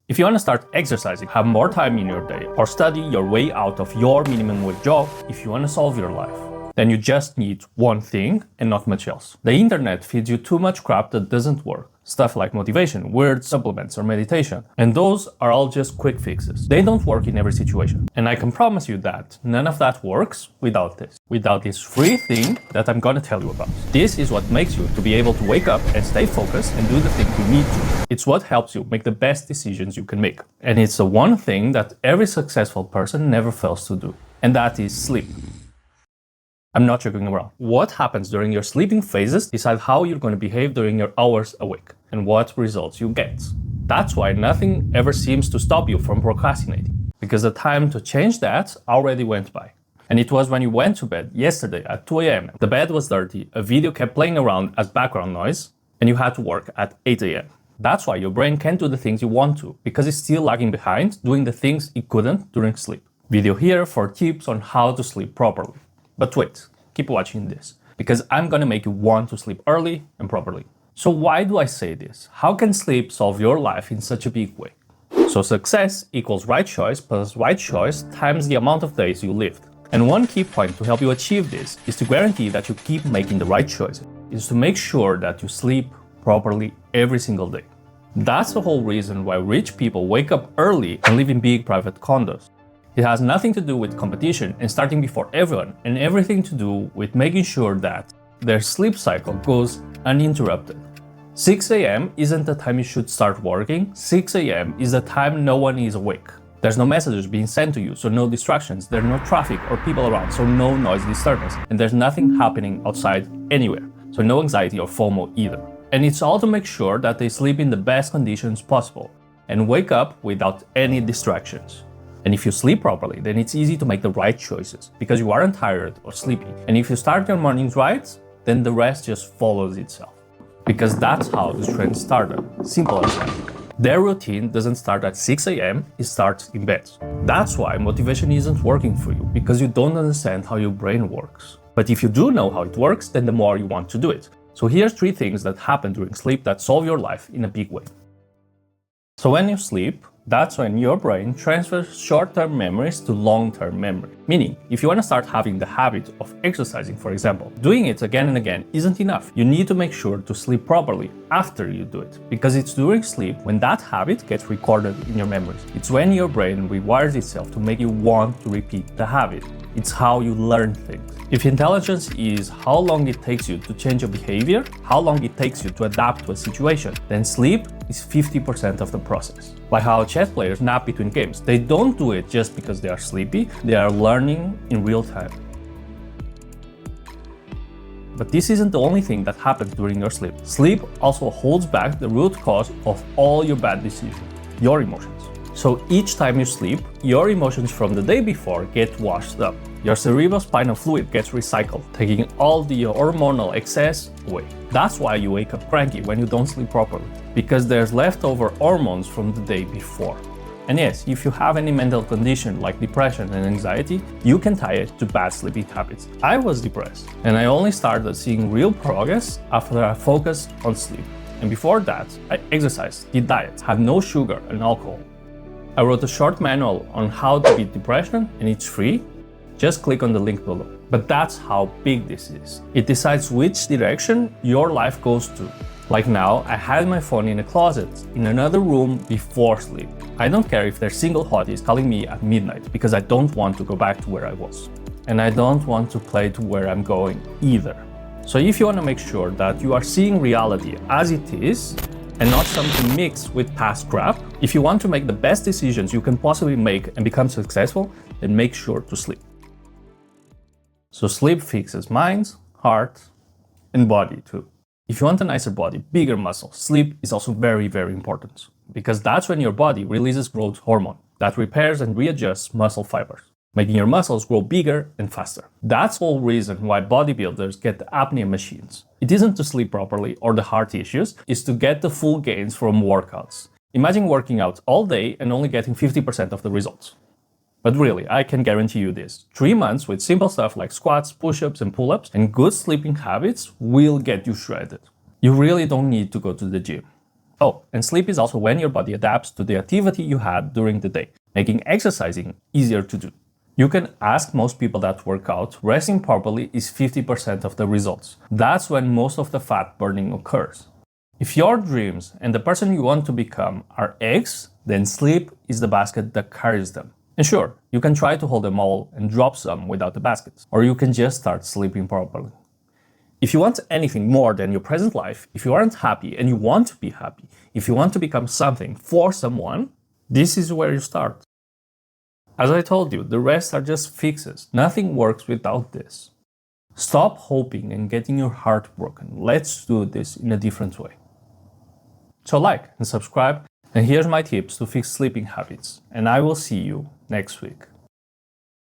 If you want to start exercising, have more time in your day, or study your way out of your minimum wage job, if you want to solve your life, then you just need one thing and not much else. The internet feeds you too much crap that doesn't work. Stuff like motivation, weird supplements, or meditation. And those are all just quick fixes. They don't work in every situation. And I can promise you that none of that works without this free thing that I'm gonna tell you about. This is what makes you to be able to wake up and stay focused and do the things you need to. It's what helps you make the best decisions you can make. And it's the one thing that every successful person never fails to do. And that is sleep. I'm not joking around. What happens during your sleeping phases decide how you're going to behave during your hours awake and what results you get. That's why nothing ever seems to stop you from procrastinating, because the time to change that already went by. And it was when you went to bed yesterday at 2 a.m. The bed was dirty, a video kept playing around as background noise, and you had to work at 8 a.m. That's why your brain can't do the things you want to, because it's still lagging behind doing the things it couldn't during sleep. Video here for tips on how to sleep properly. But wait, keep watching this, because I'm gonna make you want to sleep early and properly. So why do I say this? How can sleep solve your life in such a big way? So success equals right choice plus right choice times the amount of days you lived. And one key point to help you achieve this is to guarantee that you keep making the right choices, is to make sure that you sleep properly every single day. That's the whole reason why rich people wake up early and live in big private condos. It has nothing to do with competition and starting before everyone, and everything to do with making sure that their sleep cycle goes uninterrupted. 6 a.m. isn't the time you should start working. 6 a.m. is the time no one is awake. There's no messages being sent to you, so no distractions. There's no traffic or people around, so no noise disturbance. And there's nothing happening outside anywhere, so no anxiety or FOMO either. And it's all to make sure that they sleep in the best conditions possible and wake up without any distractions. And if you sleep properly, then it's easy to make the right choices because you aren't tired or sleepy. And if you start your mornings right, then the rest just follows itself. Because that's how this trend started. Simple as that. Their routine doesn't start at 6 a.m., it starts in bed. That's why motivation isn't working for you, because you don't understand how your brain works. But if you do know how it works, then the more you want to do it. So here's 3 things that happen during sleep that solve your life in a big way. So when you sleep, that's when your brain transfers short-term memories to long-term memory. Meaning, if you want to start having the habit of exercising, for example, doing it again and again isn't enough. You need to make sure to sleep properly after you do it, because it's during sleep when that habit gets recorded in your memories. It's when your brain rewires itself to make you want to repeat the habit. It's how you learn things. If intelligence is how long it takes you to change a behavior, how long it takes you to adapt to a situation, then sleep is 50% of the process. Like how chess players nap between games. They don't do it just because they are sleepy, they are learning in real time. But this isn't the only thing that happens during your sleep. Sleep also holds back the root cause of all your bad decisions, your emotions. So each time you sleep, your emotions from the day before get washed up. Your cerebrospinal fluid gets recycled, taking all the hormonal excess away. That's why you wake up cranky when you don't sleep properly, because there's leftover hormones from the day before. And yes, if you have any mental condition like depression and anxiety, you can tie it to bad sleeping habits. I was depressed, and I only started seeing real progress after I focused on sleep. And before that, I exercised, did diet, had no sugar and alcohol. I wrote a short manual on how to beat depression, and it's free. Just click on the link below. But that's how big this is. It decides which direction your life goes to. Like now, I had my phone in a closet, in another room before sleep. I don't care if their single hottie is calling me at midnight, because I don't want to go back to where I was. And I don't want to play to where I'm going either. So if you want to make sure that you are seeing reality as it is, and not something mixed with past crap, if you want to make the best decisions you can possibly make and become successful, then make sure to sleep. So sleep fixes mind, heart, and body too. If you want a nicer body, bigger muscles, sleep is also very, very important, because that's when your body releases growth hormone that repairs and readjusts muscle fibers, making your muscles grow bigger and faster. That's the whole reason why bodybuilders get the apnea machines. It isn't to sleep properly or the heart issues, it's to get the full gains from workouts. Imagine working out all day and only getting 50% of the results. But really, I can guarantee you this. 3 months with simple stuff like squats, push-ups, and pull-ups, and good sleeping habits will get you shredded. You really don't need to go to the gym. Oh, and sleep is also when your body adapts to the activity you had during the day, making exercising easier to do. You can ask most people that work out, resting properly is 50% of the results. That's when most of the fat burning occurs. If your dreams and the person you want to become are eggs, then sleep is the basket that carries them. And sure, you can try to hold them all and drop some without the baskets, or you can just start sleeping properly. If you want anything more than your present life, if you aren't happy and you want to be happy, if you want to become something for someone, this is where you start. As I told you, the rest are just fixes. Nothing works without this. Stop hoping and getting your heart broken. Let's do this in a different way. So like and subscribe, and here's my tips to fix sleeping habits, and I will see you next week.